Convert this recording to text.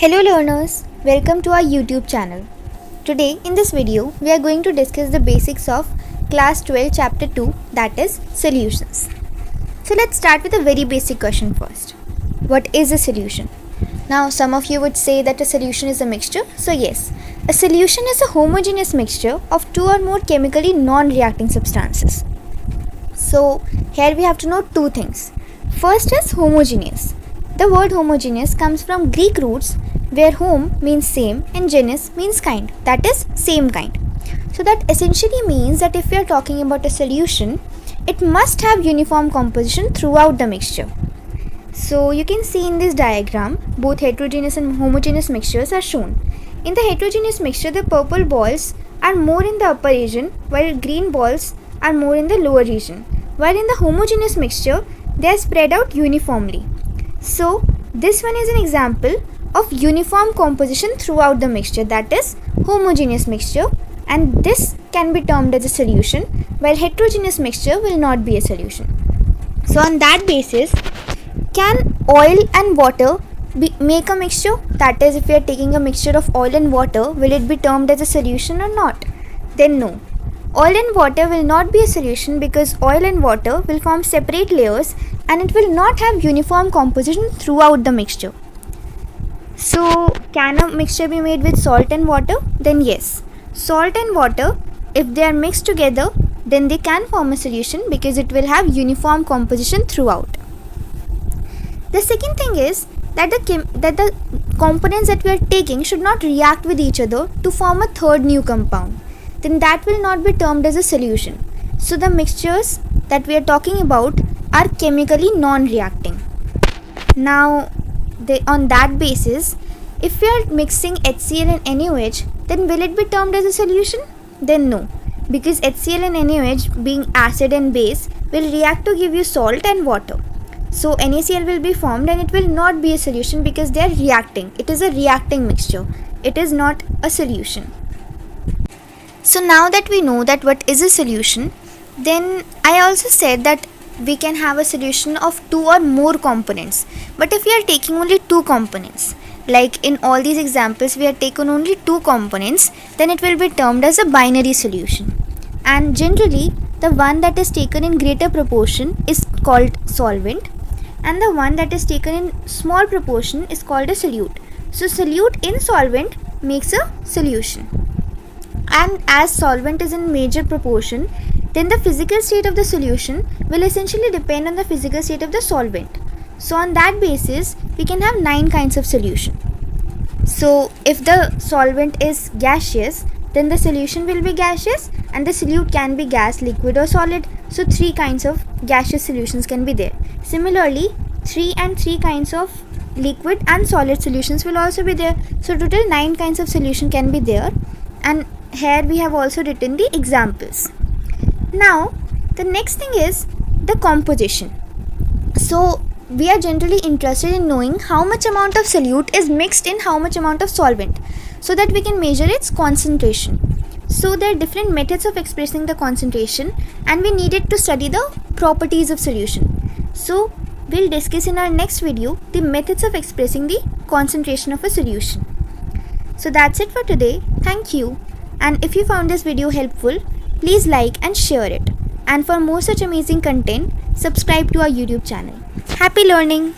Hello learners, welcome to our YouTube channel. Today in this video we are going to discuss the basics of class 12 chapter 2, that is solutions. So let's start with a very basic question first. What is a solution? Now some of you would say that a solution is a mixture. So yes, a solution is a homogeneous mixture of two or more chemically non-reacting substances. So here we have to know two things. First is homogeneous. The word homogeneous comes from Greek roots where home means same and genus means kind, that is same kind. So that essentially means that if we are talking about a solution, it must have uniform composition throughout the mixture. So you can see in this diagram, both heterogeneous and homogeneous mixtures are shown. In the heterogeneous mixture, the purple balls are more in the upper region while green balls are more in the lower region. While in the homogeneous mixture, they are spread out uniformly. So this one is an example of uniform composition throughout the mixture, that is homogeneous mixture, and this can be termed as a solution, while heterogeneous mixture will not be a solution. So on that basis, can oil and water make a mixture? That is, if we are taking a mixture of oil and water, will it be termed as a solution or not? Then no. Oil and water will not be a solution because oil and water will form separate layers and it will not have uniform composition throughout the mixture. So can a mixture be made with salt and water? Then yes. Salt and water, if they are mixed together, then they can form a solution because it will have uniform composition throughout. The second thing is that the components that we are taking should not react with each other to form a third new compound. Then that will not be termed as a solution. So the mixtures that we are talking about are chemically non-reacting. Now on that basis, if we are mixing HCl and NaOH, then will it be termed as a solution? Then no, because HCl and NaOH being acid and base will react to give you salt and water. So NaCl will be formed and it will not be a solution because they are reacting. It is a reacting mixture. It is not a solution. So now that we know that what is a solution, then I also said that we can have a solution of two or more components. But if we are taking only two components, like in all these examples we have taken only two components, then it will be termed as a binary solution. And generally the one that is taken in greater proportion is called solvent, and the one that is taken in small proportion is called a solute. So solute in solvent makes a solution. And as solvent is in major proportion, then the physical state of the solution will essentially depend on the physical state of the solvent. So on that basis, we can have 9 kinds of solution. So if the solvent is gaseous, then the solution will be gaseous and the solute can be gas, liquid or solid. So 3 kinds of gaseous solutions can be there. Similarly, 3 kinds of liquid and solid solutions will also be there. So total 9 kinds of solution can be there, and here we have also written the examples. Now the next thing is the composition. So we are generally interested in knowing how much amount of solute is mixed in how much amount of solvent, so that we can measure its concentration. So there are different methods of expressing the concentration and we needed to study the properties of solution. So we'll discuss in our next video the methods of expressing the concentration of a solution. So that's it for today. Thank you. And if you found this video helpful, please like and share it. And for more such amazing content, subscribe to our YouTube channel. Happy learning!